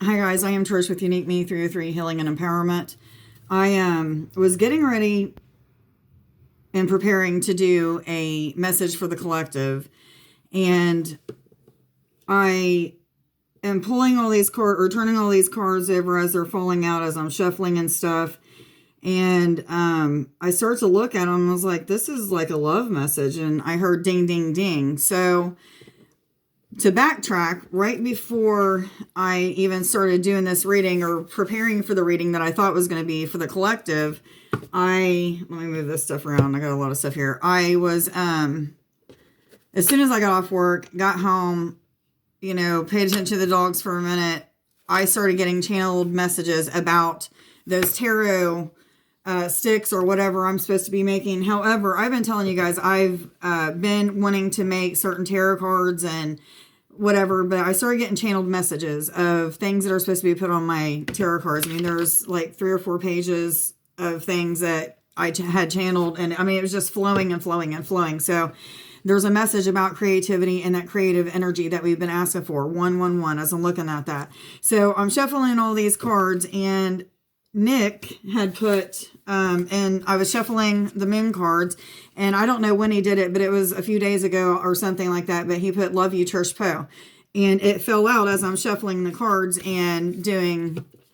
Hi guys, I am Trish with Unique Me 303 Healing and Empowerment. I was getting ready and preparing to do a message for the collective, and I am pulling all these cards, or turning all these cards over as they're falling out as I'm shuffling and stuff. And I start to look at them and I was like, this is like a love message. And I heard ding, ding, ding. So to backtrack, right before I even started doing this reading or preparing for the reading that I thought was going to be for the collective, let me move this stuff around. I got a lot of stuff here. I was, as soon as I got off work, got home, paid attention to the dogs for a minute, I started getting channeled messages about those tarot sticks or whatever I'm supposed to be making. However, I've been telling you guys, I've been wanting to make certain tarot cards and whatever, but I started getting channeled messages of things that are supposed to be put on my tarot cards. I mean, there's like 3 or 4 pages of things that I had channeled, and I mean, it was just flowing and flowing and flowing. So there's a message about creativity and that creative energy that we've been asking for, 111, as I'm looking at that. So I'm shuffling all these cards, and Nick had put, and I was shuffling the moon cards, and I don't know when he did it, but it was a few days ago or something like that, but he put love you, Trish Poe. And it fell out as I'm shuffling the cards and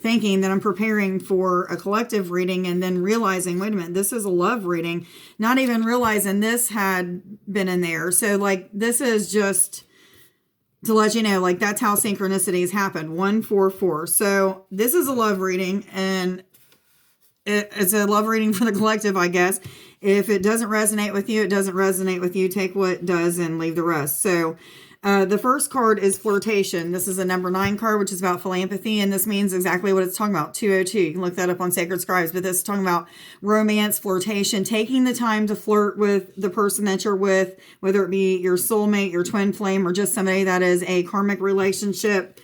thinking that I'm preparing for a collective reading, and then realizing, wait a minute, this is a love reading, not even realizing this had been in there. So like, this is just to let you know, like, that's how synchronicities happen. 144. So this is a love reading, and it's a love reading for the collective, I guess. If it doesn't resonate with you, it doesn't resonate with you. Take what does and leave the rest. So the first card is flirtation. This is a number 9 card, which is about philanthropy, and this means exactly what it's talking about, 202. You can look that up on Sacred Scribes, but this is talking about romance, flirtation, taking the time to flirt with the person that you're with, whether it be your soulmate, your twin flame, or just somebody that is a karmic relationship.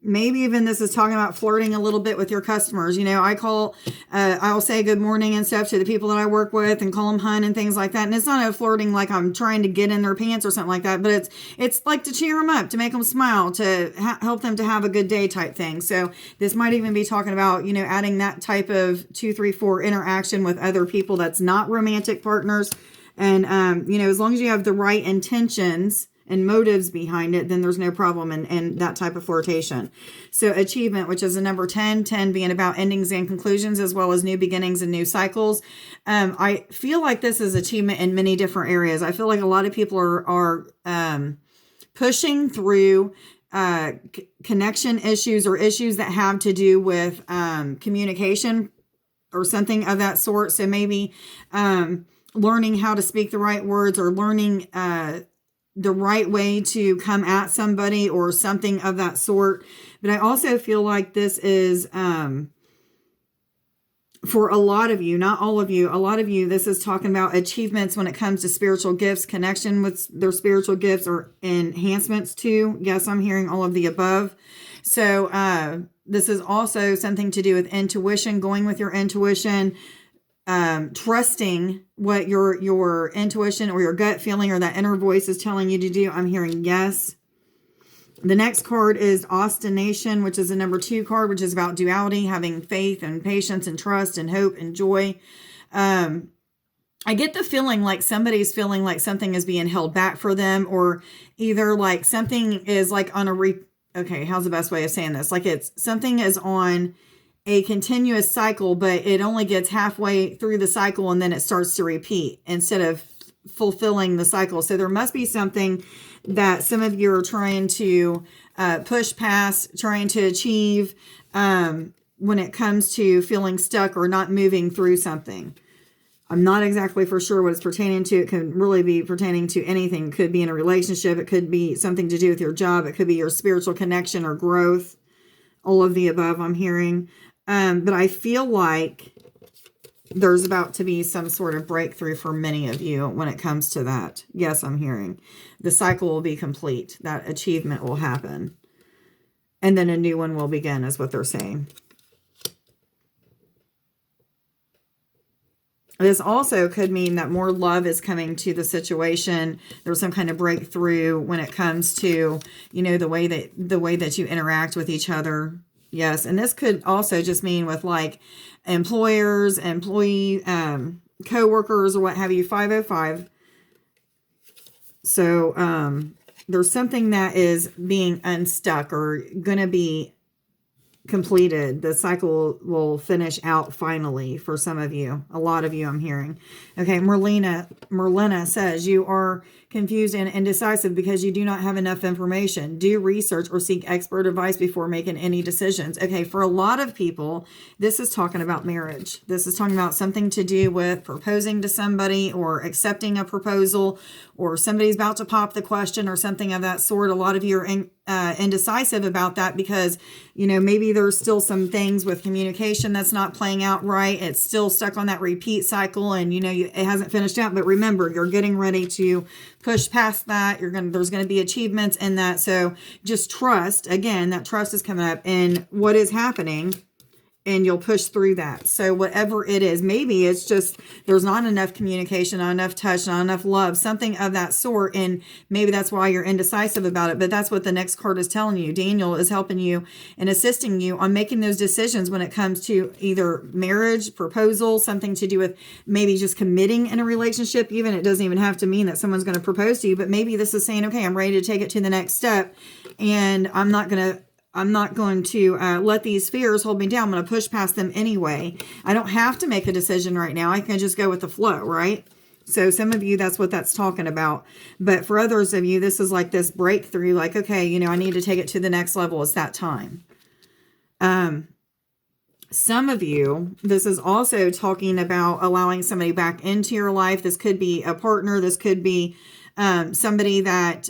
Maybe even this is talking about flirting a little bit with your customers. I'll say good morning and stuff to the people that I work with and call them hun and things like that. And it's not a flirting like I'm trying to get in their pants or something like that, but it's like to cheer them up, to make them smile, to help them to have a good day type thing. So this might even be talking about, adding that type of 2, 3, 4 interaction with other people that's not romantic partners. And, as long as you have the right intentions and motives behind it, then there's no problem in that type of flirtation. So achievement, which is a number 10 being about endings and conclusions, as well as new beginnings and new cycles. I feel like this is achievement in many different areas. I feel like a lot of people are pushing through connection issues or issues that have to do with communication or something of that sort. So maybe learning how to speak the right words, or learning the right way to come at somebody or something of that sort. But I also feel like this is, for a lot of you, not all of you, a lot of you, this is talking about achievements when it comes to spiritual gifts, connection with their spiritual gifts, or enhancements to. Yes, I'm hearing all of the above. So this is also something to do with intuition, going with your intuition, trusting what your intuition or your gut feeling or that inner voice is telling you to do. I'm hearing yes. The next card is Ostination, which is a number 2 card, which is about duality, having faith and patience and trust and hope and joy. I get the feeling like somebody's feeling like something is being held back for them, or either like something is like on okay, how's the best way of saying this? Like something is on a continuous cycle, but it only gets halfway through the cycle and then it starts to repeat instead of fulfilling the cycle. So there must be something that some of you are trying to push past, trying to achieve when it comes to feeling stuck or not moving through something. I'm not exactly for sure what it's pertaining to. It can really be pertaining to anything. It could be in a relationship. It could be something to do with your job. It could be your spiritual connection or growth. All of the above I'm hearing. But I feel like there's about to be some sort of breakthrough for many of you when it comes to that. Yes, I'm hearing. The cycle will be complete. That achievement will happen. And then a new one will begin, is what they're saying. This also could mean that more love is coming to the situation. There's some kind of breakthrough when it comes to, the way that you interact with each other. Yes. And this could also just mean with like employers, employee, co-workers, or what have you. 505. So, there's something that is being unstuck or going to be completed. The cycle will finish out finally for some of you. A lot of you, I'm hearing. Okay, Merlina says you are confused and indecisive because you do not have enough information. Do research or seek expert advice before making any decisions. Okay, for a lot of people, this is talking about marriage. This is talking about something to do with proposing to somebody or accepting a proposal, or somebody's about to pop the question or something of that sort. A lot of you are indecisive about that because, maybe there's still some things with communication that's not playing out right. It's still stuck on that repeat cycle, and, it hasn't finished out. But remember, you're getting ready to push past that. There's going to be achievements in that. So just trust. Again, that trust is coming up in what is happening, and you'll push through that. So whatever it is, maybe it's just there's not enough communication, not enough touch, not enough love, something of that sort. And maybe that's why you're indecisive about it. But that's what the next card is telling you. Daniel is helping you and assisting you on making those decisions when it comes to either marriage, proposal, something to do with maybe just committing in a relationship. Even it doesn't even have to mean that someone's going to propose to you, but maybe this is saying, okay, I'm ready to take it to the next step, and I'm not going to let these fears hold me down. I'm going to push past them anyway. I don't have to make a decision right now. I can just go with the flow, right? So some of you, that's what that's talking about. But for others of you, this is like this breakthrough, like, okay, I need to take it to the next level. It's that time. Some of you, this is also talking about allowing somebody back into your life. This could be a partner. This could be somebody that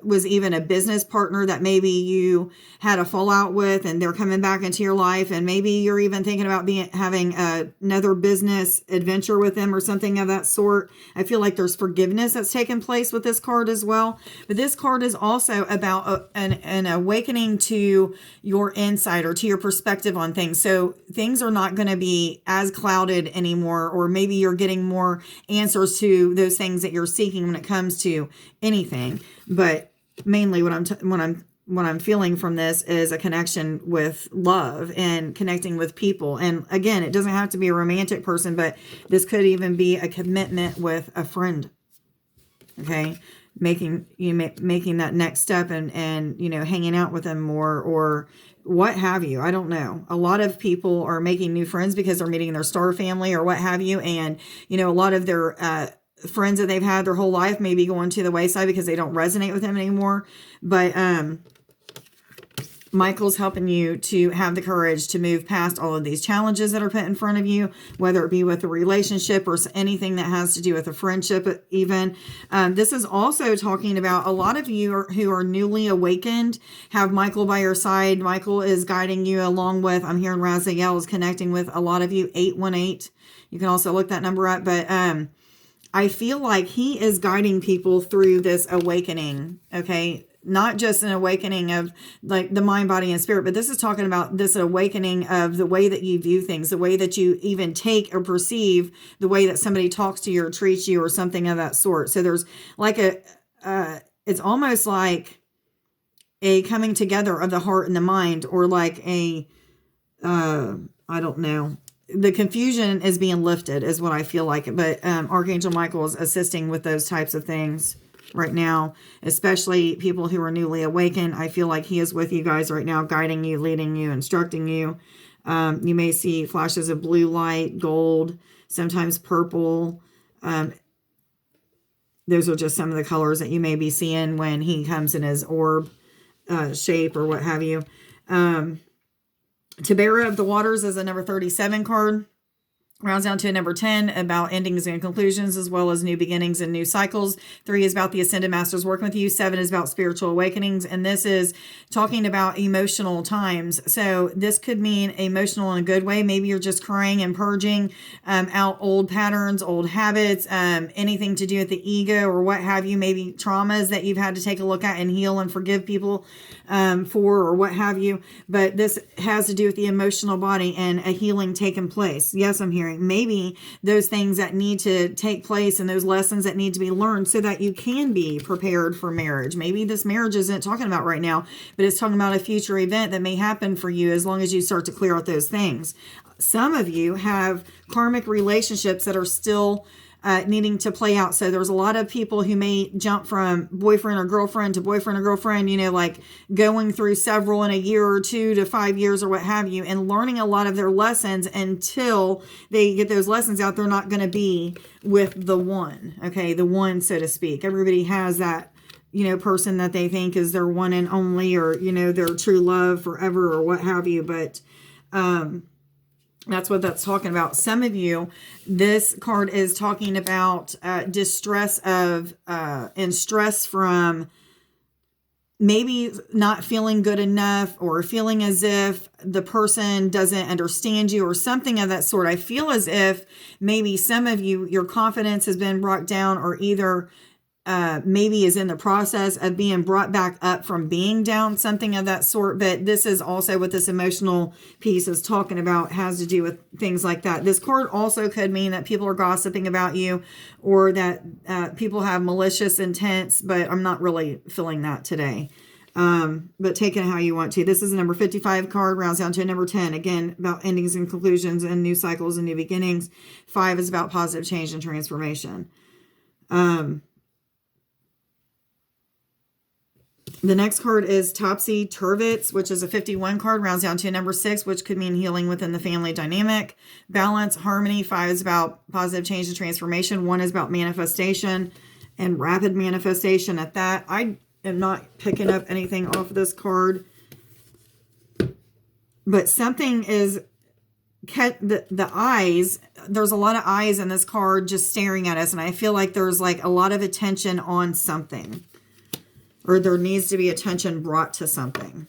was even a business partner that maybe you had a fallout with, and they're coming back into your life, and maybe you're even thinking about having another business adventure with them or something of that sort. I feel like there's forgiveness that's taken place with this card as well. But this card is also about an awakening to your insight or to your perspective on things. So things are not going to be as clouded anymore, or maybe you're getting more answers to those things that you're seeking when it comes to anything. But mainly what I'm feeling from this is a connection with love and connecting with people. And again, it doesn't have to be a romantic person, but this could even be a commitment with a friend. Okay, making that next step and hanging out with them more, or what have you. I don't know. A lot of people are making new friends because they're meeting their star family or what have you. And, a lot of their friends that they've had their whole life may be going to the wayside because they don't resonate with them anymore. But Michael's helping you to have the courage to move past all of these challenges that are put in front of you, whether it be with a relationship or anything that has to do with a friendship even. This is also talking about a lot of you who are newly awakened, have Michael by your side. Michael is guiding you along with, I'm hearing Raziel is connecting with a lot of you, 818. You can also look that number up. But I feel like he is guiding people through this awakening, okay? Not just an awakening of like the mind, body, and spirit, but this is talking about this awakening of the way that you view things, the way that you even take or perceive the way that somebody talks to you or treats you or something of that sort. So there's like it's almost like a coming together of the heart and the mind, or like I don't know. The confusion is being lifted is what I feel like. But Archangel Michael is assisting with those types of things right now, especially people who are newly awakened. I feel like he is with you guys right now, guiding you, leading you, instructing you. You may see flashes of blue light, gold, sometimes purple. Those are just some of the colors that you may be seeing when he comes in his orb shape or what have you. Tabera of the Waters is a number 37 card. Rounds down to a number 10 about endings and conclusions, as well as new beginnings and new cycles. 3 is about the Ascended Masters working with you. 7 is about spiritual awakenings. And this is talking about emotional times. So this could mean emotional in a good way. Maybe you're just crying and purging out old patterns, old habits, anything to do with the ego or what have you. Maybe traumas that you've had to take a look at and heal and forgive people for, or what have you. But this has to do with the emotional body and a healing taking place. Yes, I'm here. hearing. Maybe those things that need to take place and those lessons that need to be learned so that you can be prepared for marriage. Maybe this marriage isn't talking about right now, but it's talking about a future event that may happen for you as long as you start to clear out those things. Some of you have karmic relationships that are still needing to play out. So there's a lot of people who may jump from boyfriend or girlfriend to boyfriend or girlfriend, like going through several in a year or 2 to 5 years or what have you, and learning a lot of their lessons. Until they get those lessons out, they're not going to be with the one, okay, the one, so to speak. Everybody has that, person that they think is their one and only, or, their true love forever or what have you. But, that's what that's talking about. Some of you, this card is talking about distress and stress from maybe not feeling good enough, or feeling as if the person doesn't understand you or something of that sort. I feel as if maybe some of you, your confidence has been brought down, or either maybe is in the process of being brought back up from being down, something of that sort. But this is also what this emotional piece is talking about, has to do with things like that. This card also could mean that people are gossiping about you, or that people have malicious intents, but I'm not really feeling that today. But take it how you want to. This is a number 55 card, rounds down to a number 10. Again, about endings and conclusions and new cycles and new beginnings. 5 is about positive change and transformation. The next card is Topsy Turvets, which is a 51 card, rounds down to a number 6, which could mean healing within the family dynamic. Balance, harmony. 5 is about positive change and transformation. 1 is about manifestation and rapid manifestation at that. I am not picking up anything off of this card, but something is the eyes. There's a lot of eyes in this card just staring at us, and I feel like there's like a lot of attention on something, or there needs to be attention brought to something.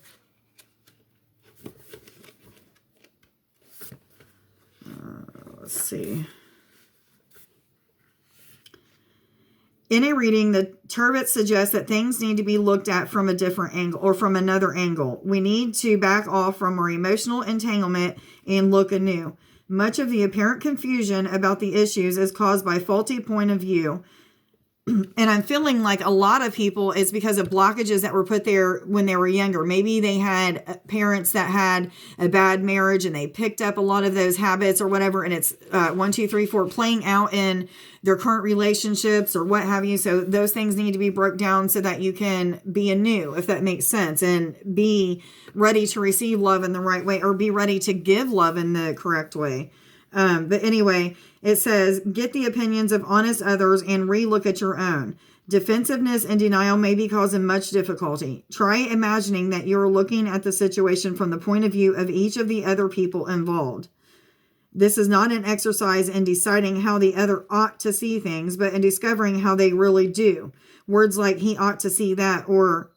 Let's see. In a reading, the Turvet suggests that things need to be looked at from a different angle, or from another angle. We need to back off from our emotional entanglement and look anew. Much of the apparent confusion about the issues is caused by faulty point of view. And I'm feeling like a lot of people, it's because of blockages that were put there when they were younger. Maybe they had parents that had a bad marriage and they picked up a lot of those habits or whatever. And it's 1, 2, 3, 4 playing out in their current relationships or what have you. So those things need to be broke down so that you can be anew, if that makes sense, and be ready to receive love in the right way, or be ready to give love in the correct way. But anyway, it says, get the opinions of honest others and relook at your own. Defensiveness and denial may be causing much difficulty. Try imagining that you're looking at the situation from the point of view of each of the other people involved. This is not an exercise in deciding how the other ought to see things, but in discovering how they really do. Words like he ought to see that, or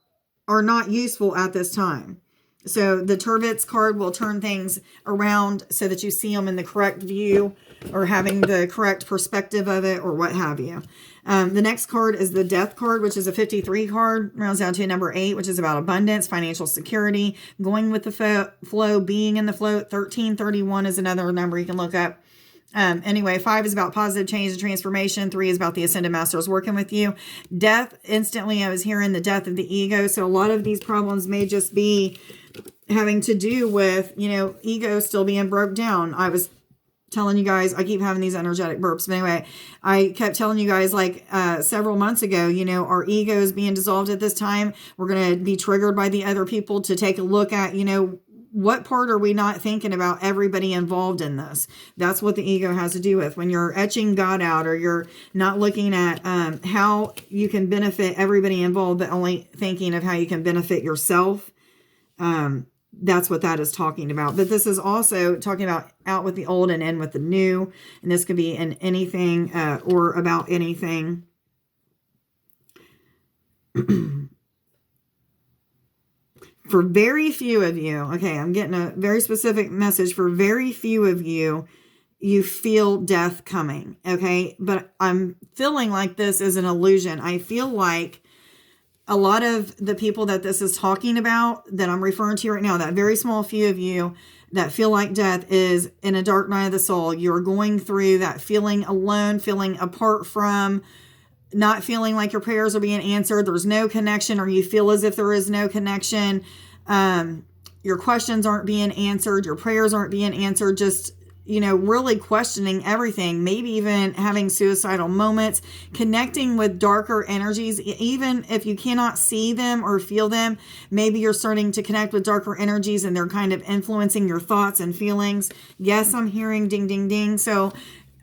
are not useful at this time. So the Turvets card will turn things around so that you see them in the correct view, or having the correct perspective of it, or what have you. The next card is the Death card, which is a 53 card, rounds down to number 8, which is about abundance, financial security, going with the flow, being in the flow. 1331 is another number you can look up. Anyway, 5 is about positive change and transformation. 3 is about the Ascended Masters working with you. Death, instantly I was hearing the death of the ego. So a lot of these problems may just be having to do with, ego still being broke down. I was telling you guys, I keep having these energetic burps. But anyway, I kept telling you guys several months ago, our ego is being dissolved at this time. We're going to be triggered by the other people to take a look at, what part are we not thinking about everybody involved in this? That's what the ego has to do with. When you're etching God out, or you're not looking at how you can benefit everybody involved, but only thinking of how you can benefit yourself. That's what that is talking about. But this is also talking about out with the old and in with the new. And this could be in anything or about anything. For very few of you, okay, I'm getting a very specific message. For very few of you, you feel death coming, okay? But I'm feeling like this is an illusion. I feel like a lot of the people that this is talking about, that I'm referring to right now, that very small few of you that feel like death is in a dark night of the soul. You're going through that feeling alone, feeling apart from, not feeling like your prayers are being answered. There's no connection, or you feel as if there is no connection. Your questions aren't being answered. Your prayers aren't being answered. Just, really questioning everything, maybe even having suicidal moments, connecting with darker energies. Even if you cannot see them or feel them, maybe you're starting to connect with darker energies and they're kind of influencing your thoughts and feelings. Yes, I'm hearing ding, ding, ding. So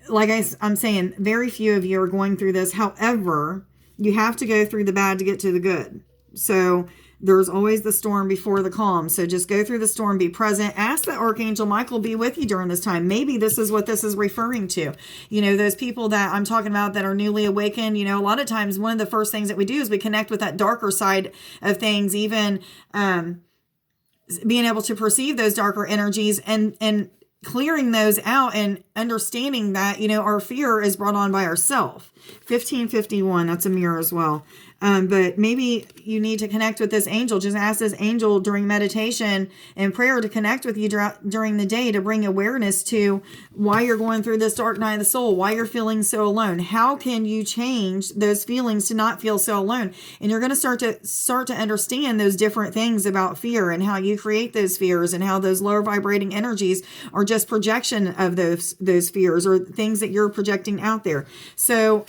like I'm saying, very few of you are going through this. However, you have to go through the bad to get to the good. So there's always the storm before the calm. So just go through the storm, be present. Ask that Archangel Michael be with you during this time. Maybe this is what this is referring to. Those people that I'm talking about that are newly awakened, a lot of times one of the first things that we do is we connect with that darker side of things, even being able to perceive those darker energies and clearing those out and understanding that, our fear is brought on by ourself. 1551, that's a mirror as well. But maybe you need to connect with this angel. Just ask this angel during meditation and prayer to connect with you during the day, to bring awareness to why you're going through this dark night of the soul, why you're feeling so alone. How can you change those feelings to not feel so alone? And you're going to start to understand those different things about fear and how you create those fears, and how those lower vibrating energies are just projection of those fears, or things that you're projecting out there. So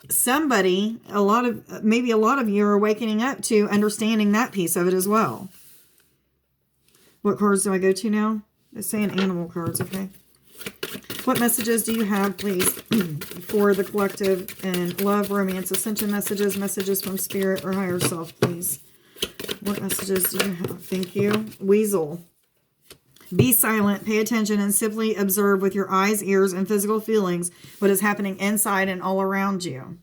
maybe a lot of you are awakening up to understanding that piece of it as well. What cards do I go to now? It's saying animal cards, okay. What messages do you have, please, for the collective and love, romance, ascension messages from spirit or higher self, please? What messages do you have? Thank you. Weasel. Be silent, pay attention, and simply observe with your eyes, ears, and physical feelings what is happening inside and all around you.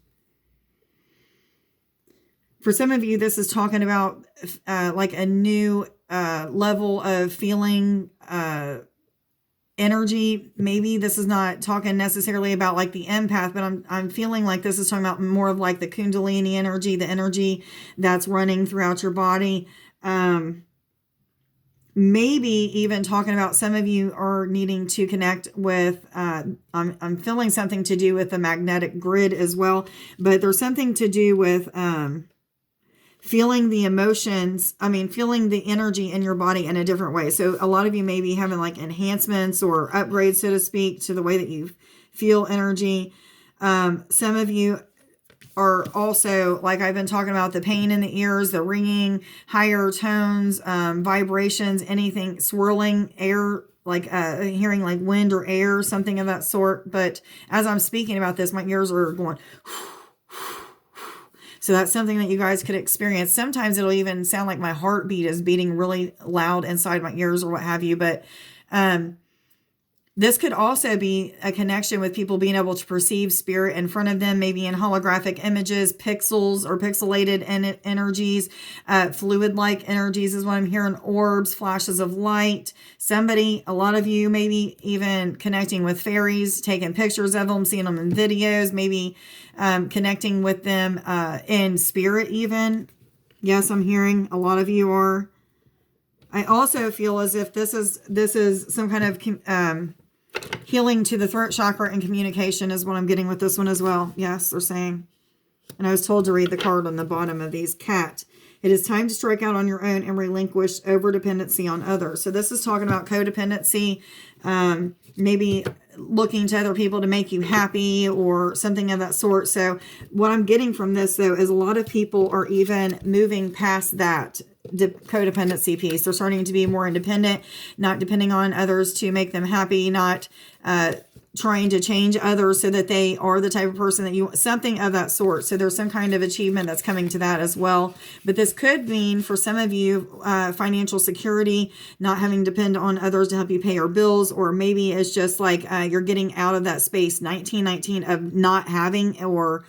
For some of you, this is talking about like a new level of feeling energy. Maybe this is not talking necessarily about like the empath, but I'm feeling like this is talking about more of like the Kundalini energy, the energy that's running throughout your body. Maybe even talking about some of you are needing to connect with, I'm feeling something to do with the magnetic grid as well, but there's something to do with feeling the emotions, feeling the energy in your body in a different way. So a lot of you may be having like enhancements or upgrades, so to speak, to the way that you feel energy. Some of you are also, like I've been talking about, the pain in the ears, the ringing, higher tones, vibrations, anything, swirling air, like hearing like wind or air, something of that sort. But as I'm speaking about this, my ears are going. So that's something that you guys could experience. Sometimes it'll even sound like my heartbeat is beating really loud inside my ears or what have you. But this could also be a connection with people being able to perceive spirit in front of them, maybe in holographic images, pixels or pixelated energies, fluid-like energies is what I'm hearing, orbs, flashes of light. A lot of you maybe even connecting with fairies, taking pictures of them, seeing them in videos, maybe connecting with them in spirit even. Yes, I'm hearing a lot of you are. I also feel as if this is some kind of healing to the throat chakra and communication is what I'm getting with this one as well. Yes, they're saying. And I was told to read the card on the bottom of these. Cat. It is time to strike out on your own and relinquish over-dependency on others. So this is talking about codependency, maybe looking to other people to make you happy or something of that sort. So what I'm getting from this, though, is a lot of people are even moving past that codependency piece. They're starting to be more independent, not depending on others to make them happy, not trying to change others so that they are the type of person that you want, something of that sort. So there's some kind of achievement that's coming to that as well. But this could mean for some of you financial security, not having to depend on others to help you pay your bills, or maybe it's just like you're getting out of that space 1919 of not having or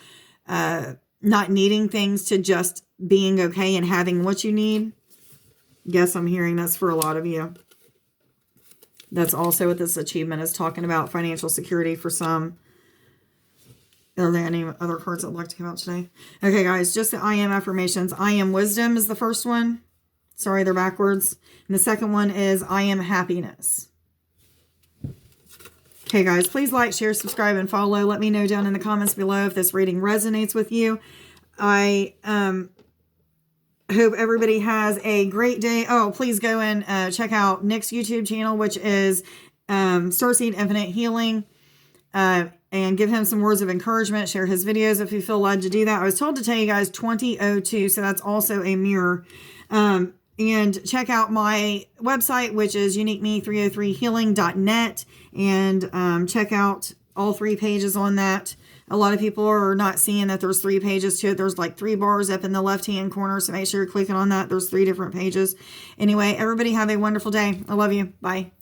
not needing things to just being okay and having what you need. Yes, I'm hearing that's for a lot of you. That's also what this achievement is talking about, financial security for some. Are there any other cards that would like to come out today? Okay, guys, just the I am affirmations. I am wisdom is the first one. Sorry, they're backwards. And the second one is I am happiness. Okay, guys, please like, share, subscribe, and follow. Let me know down in the comments below if this reading resonates with you. I hope everybody has a great day. Oh, please go and check out Nick's YouTube channel, which is Starseed Infinite Healing. And give him some words of encouragement. Share his videos if you feel led to do that. I was told to tell you guys 2002, so that's also a mirror. And check out my website, which is uniqueme303healing.net. And check out all 3 pages on that. A lot of people are not seeing that there's 3 pages to it. There's like 3 bars up in the left-hand corner, so make sure you're clicking on that. There's 3 different pages. Anyway, everybody have a wonderful day. I love you. Bye.